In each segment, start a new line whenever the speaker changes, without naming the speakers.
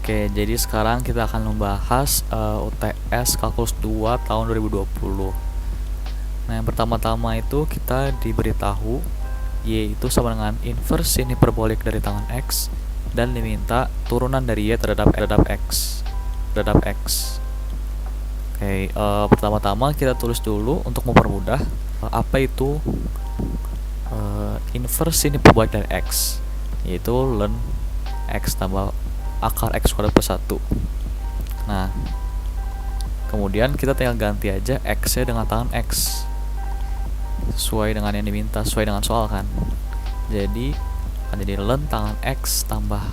Oke, jadi sekarang kita akan membahas UTS Kalkulus 2 tahun 2020. Nah, yang pertama-tama itu kita diberitahu Y itu sama dengan inverse sine hiperbolik dari tangan X dan diminta turunan dari Y terhadap X. Oke, pertama-tama kita tulis dulu untuk mempermudah apa itu inverse sine hiperbolik dari X, yaitu ln X tambah akar X kuadrat plus 1. Nah, kemudian kita tinggal ganti aja X nya dengan tangan X sesuai dengan yang diminta, sesuai dengan soal kan. Jadi akan jadi ln tangan X tambah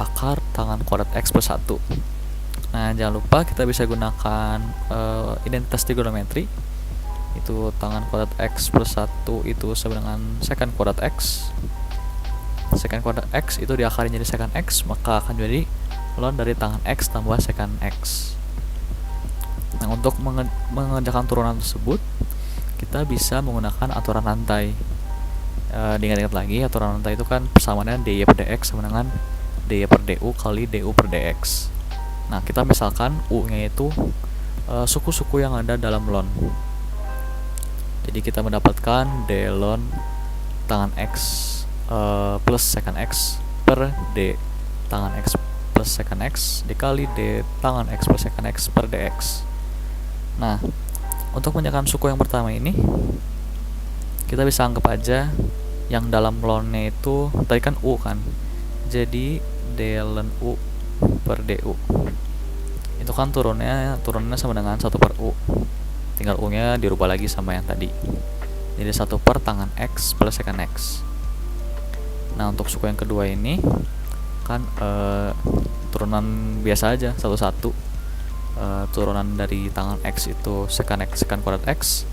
akar tangan kuadrat X plus 1. Nah, jangan lupa kita bisa gunakan identitas trigonometri. Itu tangan kuadrat X plus 1 itu sama dengan secant kuadrat X. Secant kuadrat X itu diakari jadi secant X, maka akan jadi ln dari tangan X tambah secant X. Nah, untuk mengerjakan turunan tersebut kita bisa menggunakan aturan rantai. Diingat-ingat lagi, aturan rantai itu kan persamaannya dy per dx sama dengan dy per du kali du per dx. Nah, kita misalkan u nya itu suku-suku yang ada dalam ln. Jadi kita mendapatkan d ln tangan X plus secant X per d tangan X plus secant X dikali d tangan X plus secant X per dx. Nah, untuk menjalankan suku yang pertama ini kita bisa anggap aja yang dalam ln-nya itu tadi kan u kan, jadi d ln u per du itu kan turunnya sama dengan 1 per u, tinggal u nya dirubah lagi sama yang tadi, jadi 1 per tangan X plus secant X. Nah, untuk suku yang kedua ini kan turunan biasa aja satu-satu. Turunan dari tangan X itu secant kuadrat X,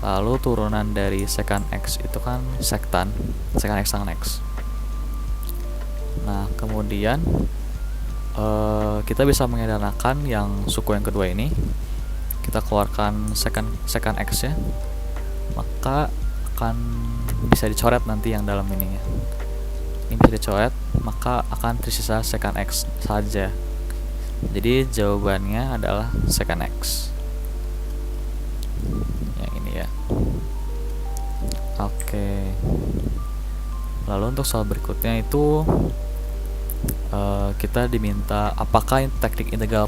lalu turunan dari secant X itu kan secant X tangan X. Nah, kemudian kita bisa menyederhanakan yang suku yang kedua ini, kita keluarkan secant X nya, maka akan bisa dicoret nanti yang dalam ini ya. Ini bisa dicoret, maka akan tersisa secant X saja. Jadi jawabannya adalah secant X. Yang ini ya. Oke. Lalu untuk soal berikutnya itu kita diminta apakah teknik integral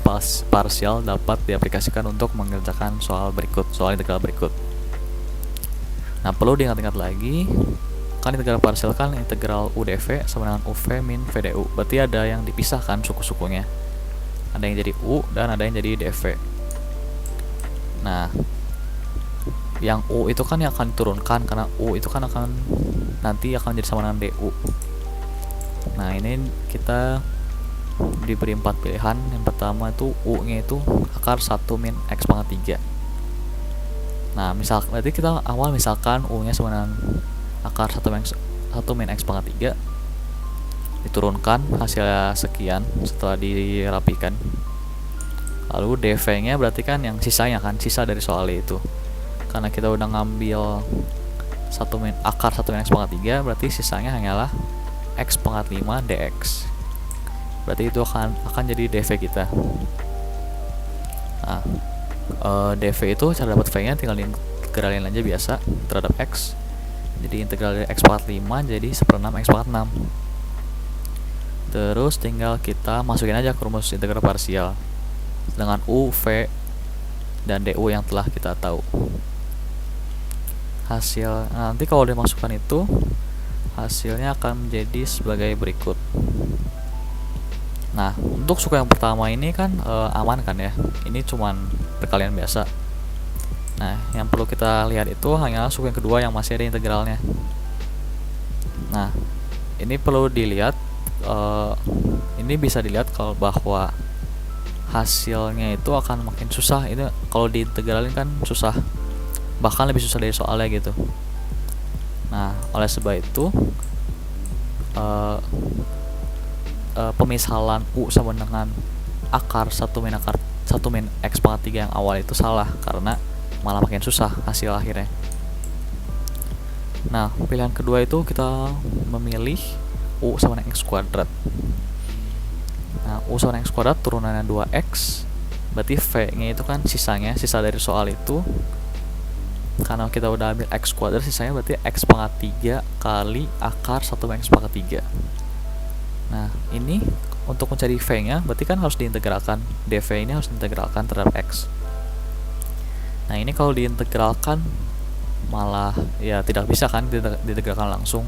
parsial dapat diaplikasikan untuk mengerjakan soal integral berikut. Nah, perlu diingat-ingat lagi, kan integral parsial kan integral UdV sama dengan UV min VdU. Berarti ada yang dipisahkan suku-sukunya. Ada yang jadi U dan ada yang jadi dV. Nah, yang U itu kan yang akan diturunkan, karena U itu kan nanti akan jadi sama dengan DU. Nah, ini kita diberi 4 pilihan. Yang pertama itu U nya itu akar 1 min X pangkat 3. Nah, berarti kita awal misalkan U nya sama dengan akar 1 min X pangkat 3, diturunkan hasilnya sekian setelah dirapikan. Lalu dv nya berarti kan yang sisanya kan, sisa dari soal itu, karena kita udah ngambil akar 1 min X pangkat 3, berarti sisanya hanyalah X pangkat 5 dx. Berarti itu akan jadi dv kita. Nah, dv itu cara dapat v nya tinggal diintegralin aja biasa terhadap X. Jadi integral dari X pangkat 5 jadi 1/6 X pangkat 6. Terus tinggal kita masukin aja ke rumus integral parsial dengan U, V, dan DU yang telah kita tahu. Nanti kalau dimasukkan itu hasilnya akan menjadi sebagai berikut. Nah, untuk suku yang pertama ini kan aman kan ya, ini cuman perkalian biasa. Nah, yang perlu kita lihat itu hanyalah suku yang kedua yang masih ada integralnya. Nah, ini perlu dilihat, ini bisa dilihat kalau bahwa hasilnya itu akan makin susah. Ini kalau diintegralin kan susah, bahkan lebih susah dari soalnya gitu. Nah, oleh sebab itu pemisalan U sama dengan akar 1 min X pangkat 3 yang awal itu salah, karena malah makin susah hasil akhirnya. Nah, pilihan kedua itu kita memilih U sama dengan X kuadrat. Nah, U sama X kuadrat turunannya 2X, berarti V-nya itu kan sisanya, sisa dari soal itu, karena kita udah ambil X kuadrat, sisanya berarti X pangkat 3 kali akar 1 X pangkat 3. Nah, ini untuk mencari V-nya berarti kan harus diintegralkan, dV ini harus diintegralkan terhadap X. Nah, ini kalau diintegralkan malah ya tidak bisa kan diintegralkan langsung.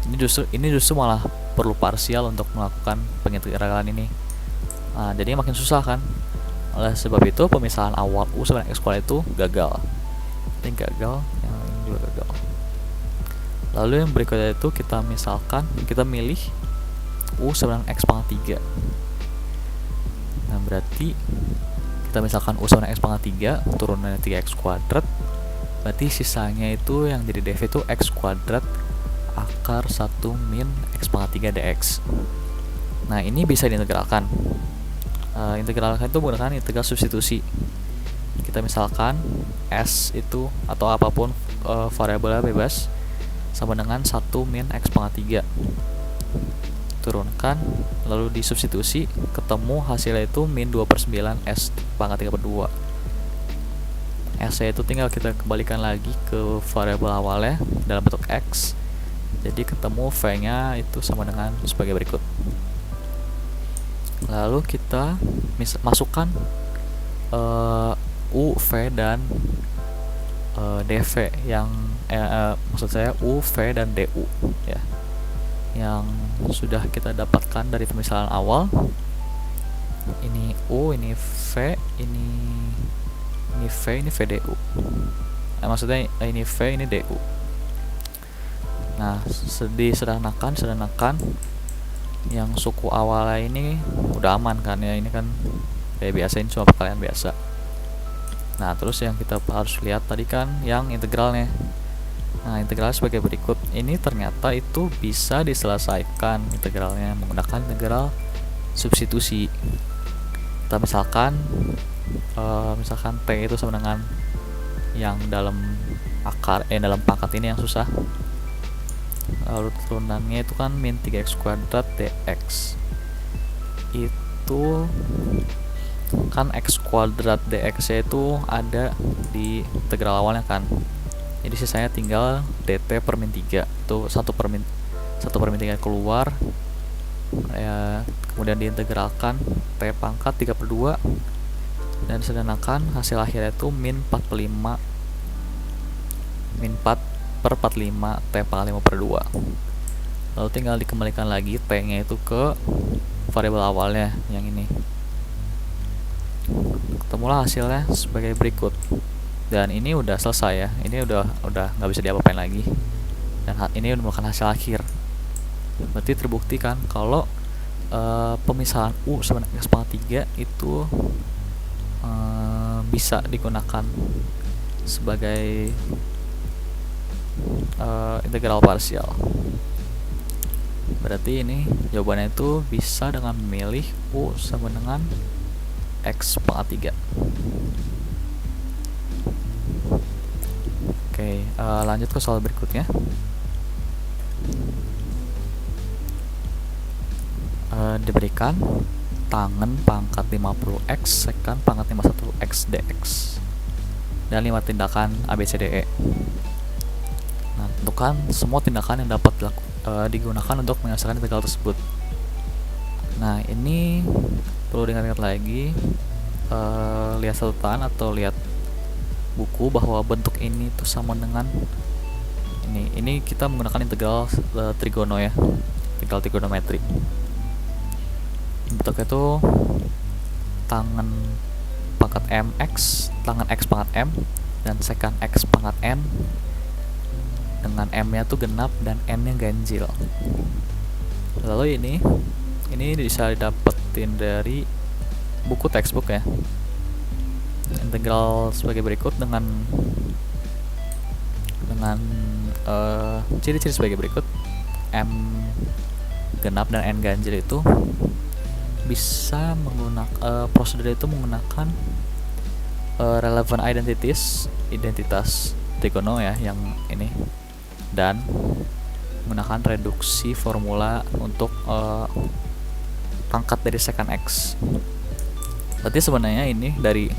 Ini justru malah perlu parsial untuk melakukan pengintegralan ini. Nah, jadi makin susah kan. Oleh sebab itu pemisahan awal U sama X kuadrat itu gagal. Ini gagal, yang ini juga gagal. Lalu yang berikutnya itu kita milih U sama X pangkat 3. Nah, berarti kita misalkan U sama X pangkat 3 turunannya 3X kuadrat, berarti sisanya itu yang jadi dV itu X kuadrat akar 1 min X pangkat 3 dx. Nah, ini bisa diintegralkan. Integralkan itu menggunakan integral substitusi. Kita misalkan S itu atau apapun variabelnya bebas sama dengan 1 min X pangkat 3. Turunkan, lalu disubstitusi, ketemu hasilnya itu min 2/9 S pangkat 3/2. S itu tinggal kita kembalikan lagi ke variabel awalnya dalam bentuk X. Jadi ketemu V-nya itu sama dengan sebagai berikut. Lalu kita masukkan U, V, dan dV yang maksud saya U, V, dan DU ya, yang sudah kita dapatkan dari pemisahan awal. Ini U, ini V, ini V, ini VDU. Maksudnya ini V, ini DU. Nah, disederhanakan yang suku awalnya ini udah aman kan ya, ini kan kayak biasa, ini cuma perkalian biasa. Nah, terus yang kita harus lihat tadi kan yang integralnya. Nah, integralnya sebagai berikut. Ini ternyata itu bisa diselesaikan integralnya menggunakan integral substitusi. Kita misalkan T itu sama dengan yang dalam dalam pangkat ini yang susah. Lalu turunannya itu kan min 3X kuadrat dx. Itu kan X kuadrat dx itu ada di integral awalnya kan. Jadi sisanya tinggal dt per min 3. Itu 1 per min 3 keluar ya, kemudian diintegralkan T pangkat 3/2 dan disederhanakan hasil akhirnya itu min 4 per 45 T pangkat 5/2. Lalu tinggal dikembalikan lagi T nya itu ke variabel awalnya yang ini. Ketemulah hasilnya sebagai berikut. Dan ini udah selesai ya. Ini udah nggak bisa diapa-apain lagi. Dan ini udah merupakan hasil akhir. Berarti terbukti kan kalau pemisahan U sama X pangkat 3 itu bisa digunakan sebagai integral parsial. Berarti ini jawabannya itu bisa dengan memilih U sama dengan X pangkat 3. Oke, lanjut ke soal berikutnya. Diberikan tangen pangkat 50x sekan pangkat 51x dx dan 5 tindakan ABCDE. Nah, tentukan semua tindakan yang dapat digunakan untuk menyelesaikan integral tersebut. Nah, ini perlu diingat-ingat lagi, lihat catatan atau lihat buku bahwa bentuk ini tuh sama dengan ini kita menggunakan integral trigono ya, integral trigonometri. Bentuknya itu tangen pangkat mx, tangen x pangkat m, dan sekan x pangkat n dengan m nya tuh genap dan n nya ganjil. Lalu ini bisa didapetin dari buku textbook ya. Integral sebagai berikut dengan ciri-ciri sebagai berikut. M genap dan n ganjil itu bisa menggunakan prosedur itu menggunakan relevant identitas trigono ya yang ini, dan menggunakan reduksi formula untuk pangkat dari secant x. Berarti sebenarnya ini dari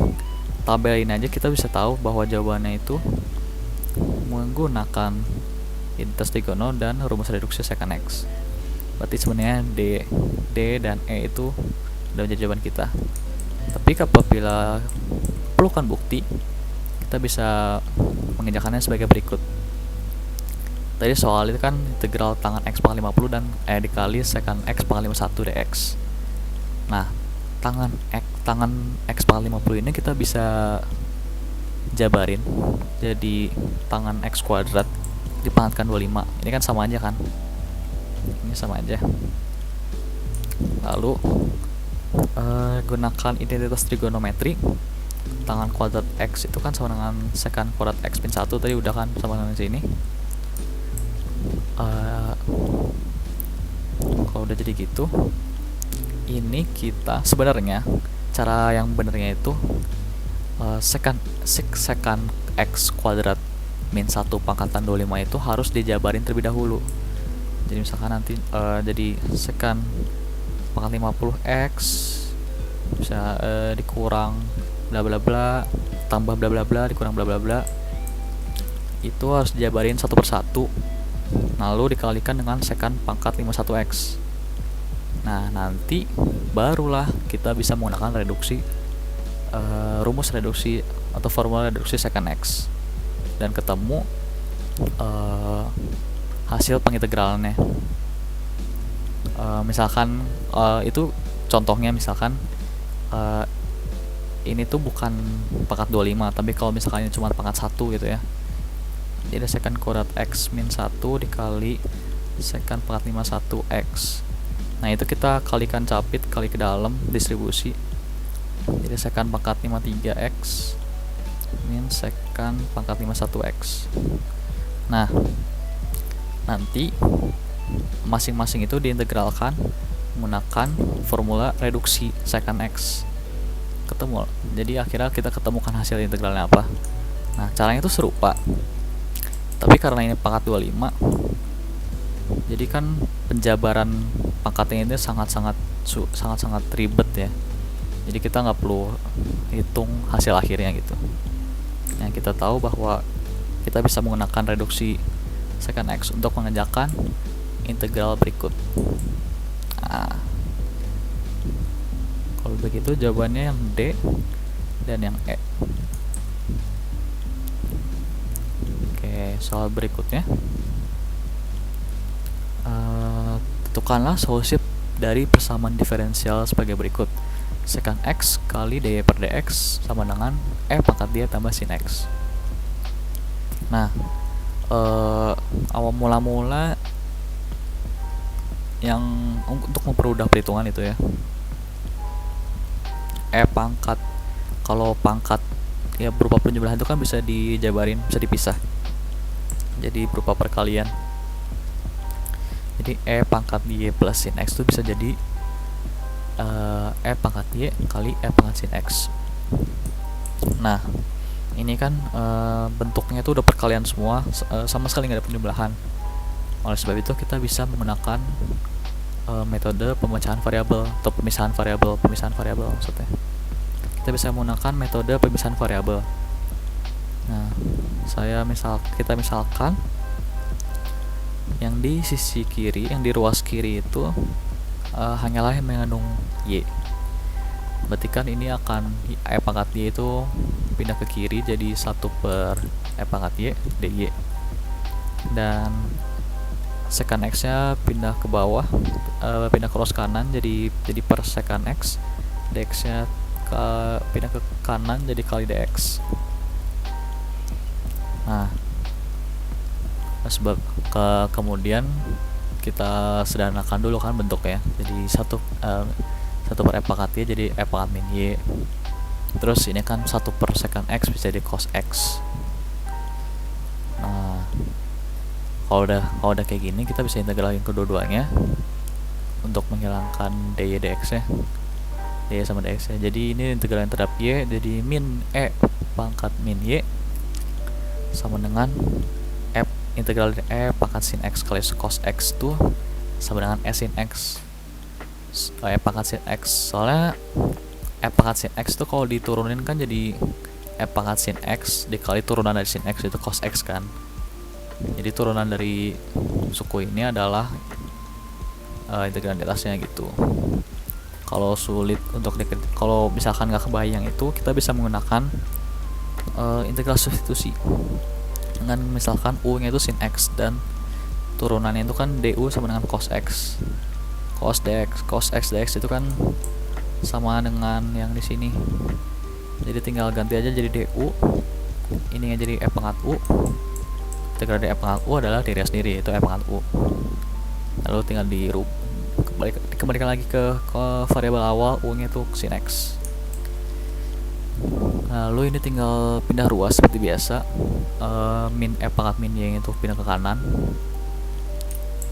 tabel ini aja kita bisa tahu bahwa jawabannya itu menggunakan identitas trigono dan rumus reduksi secant x. Berarti sebenarnya D dan E itu udah menjadi jawaban kita. Tapi apabila perlukan bukti, kita bisa mengerjakannya sebagai berikut. Tadi soal itu kan integral tangan x pangkat 50 dan dikali secant x pangkat 51 dx. Nah, tangan x pangkat 50 ini kita bisa jabarin jadi tangan x kuadrat dipangkatkan 25. Ini kan sama aja kan? Ini sama aja. Lalu gunakan identitas trigonometri. Tangan kuadrat x itu kan sama dengan secant kuadrat x min 1 tadi udah kan sama dengan sini. Kalau udah jadi gitu, ini kita sebenarnya cara yang benernya itu secant x kuadrat min 1 pangkatan 25 itu harus dijabarin terlebih dahulu. Jadi misalkan nanti jadi secant pangkat 50x bisa dikurang bla bla bla tambah bla bla bla dikurang bla bla bla, itu harus dijabarin satu persatu, lalu dikalikan dengan secant pangkat 51x. Nah, nanti barulah kita bisa menggunakan reduksi rumus reduksi atau formula reduksi secant x dan ketemu hasil pengintegralannya. Misalkan itu contohnya, misalkan ini tuh bukan pangkat 25, tapi kalau misalkan ini cuma pangkat 1 gitu ya. Jadi secant kuadrat x min 1 dikali secant pangkat 51x. Nah, itu kita kalikan capit kali ke dalam distribusi. Jadi secant pangkat 53x min secant pangkat 51x. Nah, nanti masing-masing itu diintegralkan menggunakan formula reduksi secant x. Ketemu. Jadi akhirnya kita ketemukan hasil integralnya apa. Nah, caranya itu serupa. Tapi karena ini pangkat 25, jadi kan penjabaran pangkatnya ini sangat-sangat ribet ya. Jadi kita nggak perlu hitung hasil akhirnya gitu. Yang kita tahu bahwa kita bisa menggunakan reduksi secant x untuk mengerjakan integral berikut. Nah, kalau begitu jawabannya yang D dan yang E. Oke, soal berikutnya. Tentukanlah solusi dari persamaan diferensial sebagai berikut. Secant x kali dy per dx sama dengan E pangkat dia tambah sin x. Nah, awal mula-mula yang untuk mempermudah perhitungan itu ya, pangkat, kalau pangkat ya berupa penjumlahan itu kan bisa dijabarin, bisa dipisah jadi berupa perkalian. Jadi pangkat y plus sin x itu bisa jadi pangkat y kali pangkat sin x. Nah, ini kan bentuknya itu udah perkalian semua, sama sekali nggak ada penjumlahan. Oleh sebab itu kita bisa menggunakan metode pemecahan variabel atau pemisahan variabel maksudnya. Kita bisa menggunakan metode pemisahan variabel. Nah, kita misalkan yang di sisi kiri, yang di ruas kiri itu hanyalah yang mengandung y. Berarti kan ini akan pangkat y itu pindah ke kiri jadi 1 per pangkat y dy. Dan secant x nya pindah ke bawah, pindah ke ruas kanan jadi per secant x, dx nya pindah ke kanan jadi kali dx. Nah, sebab kemudian kita sederhanakan dulu kan bentuknya, jadi 1 per pangkat y jadi pangkat min y. Terus ini kan 1 per secant x bisa jadi cos x. Nah, kalau udah kayak gini kita bisa integralin kedua-duanya untuk menghilangkan dy dx nya, dy sama dx nya. Jadi ini integralin terhadap y, jadi min e pangkat min y sama dengan integral e pangkat sin x kali cos x tuh sama dengan e sin x. F pangkat sin X. Soalnya F pangkat sin X tuh kalau diturunin kan jadi F pangkat sin X dikali turunan dari sin X itu cos X kan. Jadi turunan dari suku ini adalah integral di atasnya gitu. Kalau sulit untuk kalau misalkan nggak kebayang itu, kita bisa menggunakan integral substitusi dengan misalkan u nya itu sin X dan turunannya itu kan du sama dengan cos X. Cos dx, cos X dx itu kan sama dengan yang di sini. Jadi tinggal ganti aja jadi du. Ininya jadi F pangkat u. Integral dari F pangkat u adalah dirinya sendiri, itu F pangkat u. Lalu tinggal dikembalikan lagi ke variabel awal, u nya itu sin X. Lalu ini tinggal pindah ruas seperti biasa. Min F pangkat min y itu pindah ke kanan,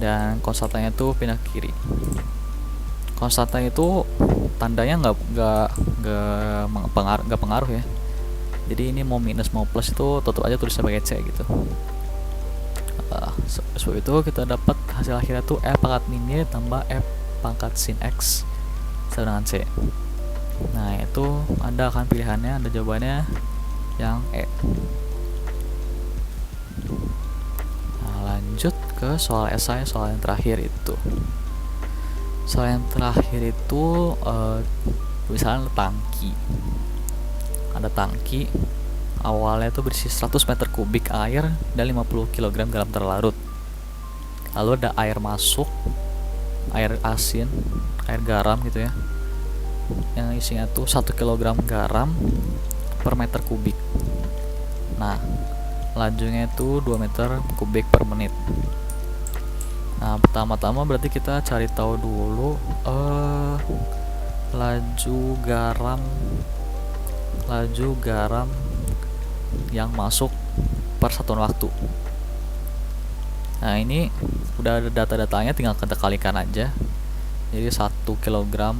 dan konstantanya itu pindah ke kiri. Konstanta itu tandanya nggak pengaruh ya. Jadi ini mau minus mau plus itu tetap aja tulis sebagai C gitu. Sebab itu kita dapat hasil akhirnya tuh F pangkat min y tambah F pangkat sin X sama dengan C. Nah itu Anda akan pilihannya, Anda jawabannya yang E. Nah lanjut ke soal esai, soal yang terakhir itu. Soal yang terakhir itu misalnya tangki. Ada tangki, awalnya itu berisi 100 meter kubik air dan 50 kg garam terlarut. Lalu ada air masuk, air asin, air garam gitu ya, yang isinya tuh 1 kg garam per meter kubik. Nah lajunya itu 2 meter kubik per menit. Nah pertama-tama berarti kita cari tahu dulu laju garam yang masuk per satuan waktu. Nah ini udah ada data-datanya, tinggal kita kalikan aja. Jadi 1 kg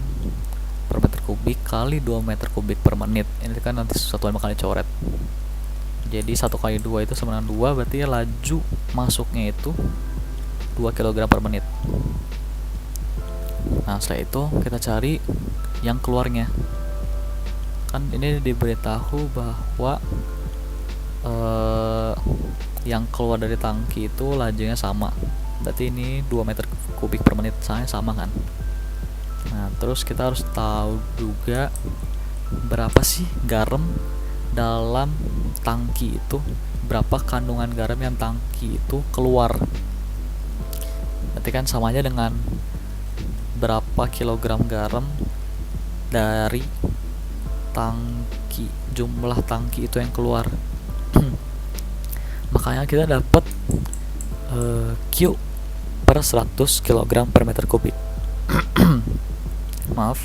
per meter kubik kali 2 meter kubik per menit. Ini kan nanti satuan bakal dicoret. Jadi 1 kali 2 itu sama dengan 2, berarti laju masuknya itu 2 kg per menit. Nah setelah itu kita cari yang keluarnya. Kan ini diberitahu bahwa yang keluar dari tangki itu lajunya sama. Berarti ini 2 meter kubik per menit, sama kan. Nah terus kita harus tahu juga berapa sih garam dalam tangki itu, berapa kandungan garam yang tangki itu keluar. Berarti kan sama aja dengan berapa kilogram garam dari tangki, jumlah tangki itu yang keluar. Makanya kita dapat Q per 100 kg per meter kubik. Maaf,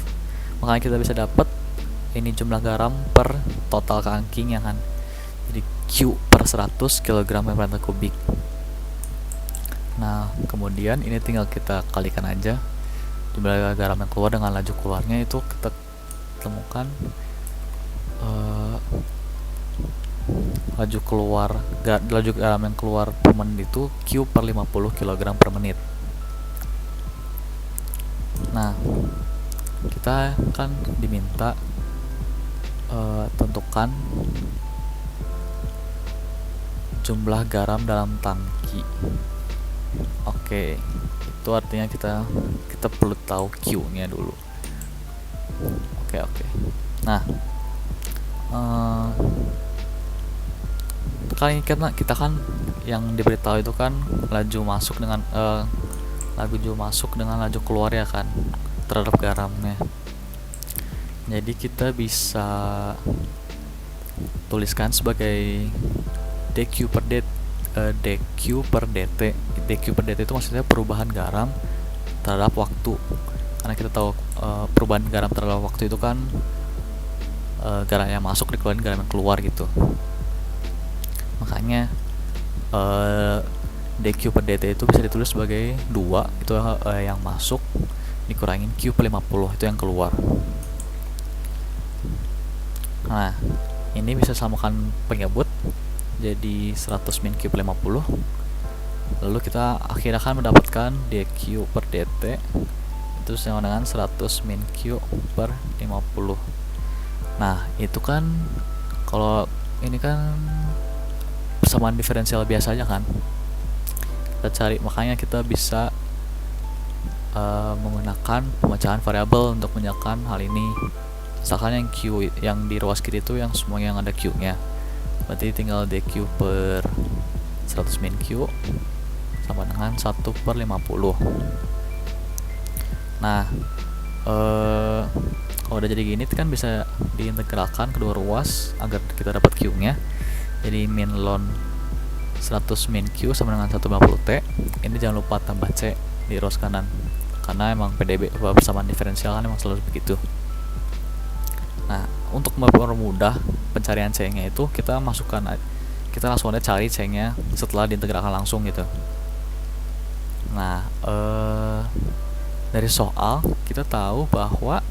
makanya kita bisa dapat ini jumlah garam per total tangkinya kan. Jadi Q per 100 kg per meter kubik. Nah kemudian ini tinggal kita kalikan aja jumlah garam yang keluar dengan laju keluarnya, itu kita temukan laju garam yang keluar per menit itu Q per 50 kg per menit. Nah kita kan diminta tentukan jumlah garam dalam tangki. Oke, itu artinya kita perlu tahu Q-nya dulu. Oke. Nah, kali ini kita kan yang diberitahu itu kan laju masuk dengan laju keluar ya kan terhadap garamnya. Jadi kita bisa tuliskan sebagai dQ per dt. dQ per dt itu maksudnya perubahan garam terhadap waktu. Karena kita tahu perubahan garam terhadap waktu itu kan garam yang masuk dikeluarin garam yang keluar gitu. Makanya dQ per dt itu bisa ditulis sebagai 2 itu yang masuk dikurangin Q per 50 itu yang keluar. Nah ini bisa samakan penyebut jadi 100 min Q per 50. Lalu kita akhirnya akan mendapatkan dQ per dt itu itu sama dengan 100 min Q per 50. Nah itu kan kalau ini kan persamaan diferensial biasa aja kan, kita cari, makanya kita bisa menggunakan pemecahan variabel untuk menjelaskan hal ini. Misalkan yang Q yang di ruas kiri itu yang semua yang ada Q nya, berarti tinggal dq per 100 min Q sama dengan 1 per 50. Nah kalau udah jadi gini kan bisa diintegralkan kedua ruas agar kita dapat Q nya. Jadi min ln 100 min Q sama dengan 150 T. Ini jangan lupa tambah C di ruas kanan, karena emang PDB persamaan diferensial kan emang selalu begitu. Nah untuk mempermudah pencarian C nya itu kita langsung aja cari C nya setelah diintegralkan langsung gitu. Nah dari soal kita tahu bahwa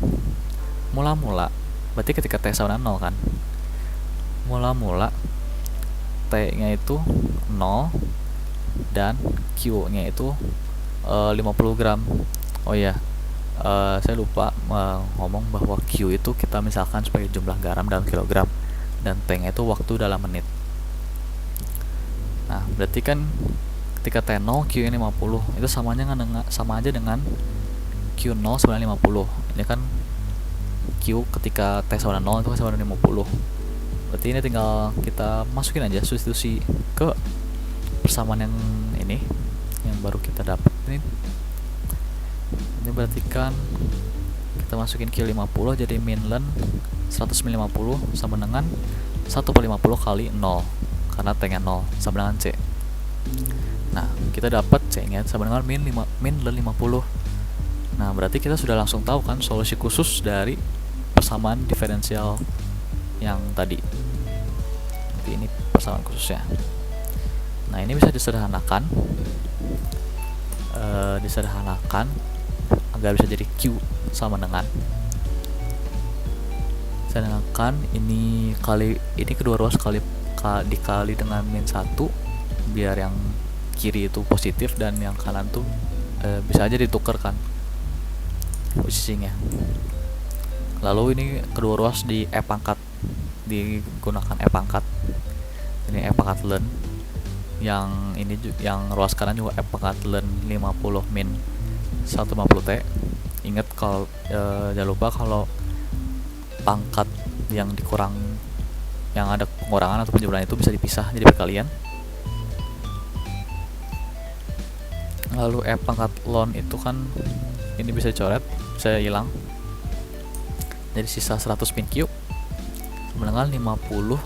mula-mula berarti ketika T sama dengan 0 kan, mula-mula T nya itu 0 dan Q nya itu 50 gram. Oh iya, saya lupa ngomong bahwa Q itu kita misalkan sebagai jumlah garam dalam kilogram dan T nya itu waktu dalam menit. Nah berarti kan ketika T0 Q nya 50 itu sama aja dengan Q0 sama dengan 50. Ini kan Q ketika T sama dengan 0 itu kan sama dengan 50. Berarti ini tinggal kita masukin aja substitusi ke persamaan yang ini yang baru kita dapat ini berarti kan kita masukin Q50 jadi min ln 100 min 50 sama dengan 1 per 50 kali 0 karena T nya 0 sama dengan C. Nah kita dapat C nya sama dengan min ln 50. Nah berarti kita sudah langsung tahu kan solusi khusus dari persamaan diferensial yang tadi. Jadi ini persamaan khususnya. Nah ini bisa disederhanakan agar bisa jadi Q sama dengan, sedangkan ini kedua ruas dikali dengan min 1 biar yang kiri itu positif dan yang kanan tuh bisa aja ditukar kan posisinya. Lalu ini kedua ruas digunakan E pangkat, ini E pangkat ln, yang ini yang ruas kanan juga E pangkat ln 50 min 150 T. Ingat kalau jangan lupa kalau pangkat yang ada pengurangan atau penjumlahan itu bisa dipisah jadi perkalian. Lalu E pangkat ln itu kan ini bisa dicoret, saya hilang, jadi sisa 100 min Q sama dengan 50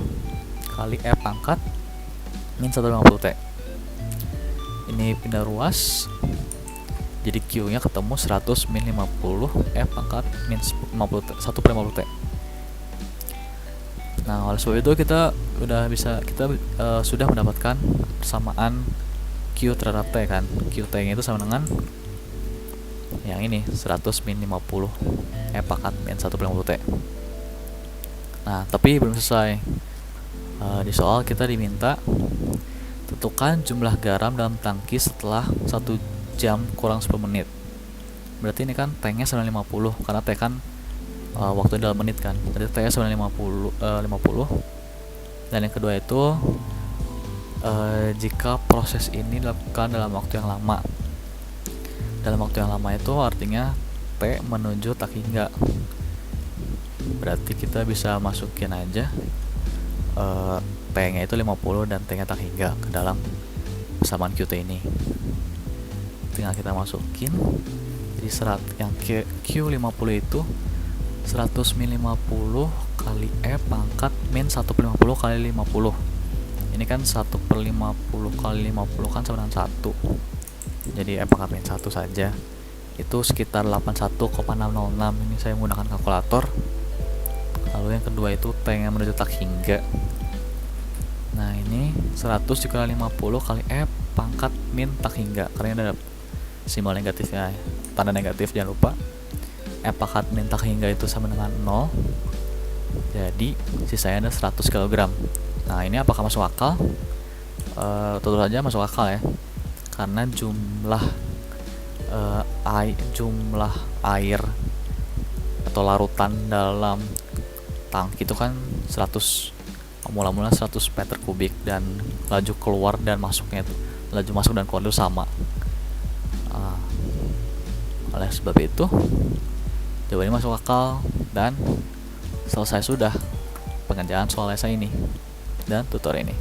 kali E pangkat min 150 T. Ini pindah ruas, jadi Q nya ketemu 100 min 50 E pangkat min 1 per 50 T. Nah oleh sebab itu kita sudah mendapatkan persamaan Q terhadap T kan. Q T nya itu sama dengan yang ini 100 min 50 E pangkat min 1 per 50 T. Nah tapi belum selesai. Di soal kita diminta tentukan jumlah garam dalam tangki setelah 1 jam kurang 10 menit. Berarti ini kan T nya 950 karena T kan waktu dalam menit kan. Berarti T nya 950 dan yang kedua itu jika proses ini dilakukan dalam waktu yang lama. Dalam waktu yang lama itu artinya T menuju tak hingga. Berarti kita bisa masukin aja T nya itu 50 dan T nya tak hingga ke dalam persamaan QT ini. Tinggal kita masukin, jadi yang Q50 itu 100 min 50 kali E pangkat min 1 per 50 kali 50. Ini kan 1 per 50 kali 50 kan sama dengan 1, jadi E pangkat min 1 saja, itu sekitar 81,606. Ini saya menggunakan kalkulator. Lalu yang kedua itu T nya menuju tak hingga. Nah ini 100 dikali 50 kali E pangkat min tak hingga, karena ada simbol negatifnya, tanda negatif jangan lupa. E pangkat min tak hingga itu sama dengan 0, jadi sisanya ada 100 kg. Nah ini apakah masuk akal? Tentu saja masuk akal ya, karena jumlah jumlah air atau larutan dalam tangki itu kan 100, mula-mula 100 meter kubik, dan laju keluar dan masuknya itu, laju masuk dan keluar itu sama. Oleh sebab itu jawaban ini masuk akal, dan selesai sudah pengerjaan soal esai ini dan tutor ini.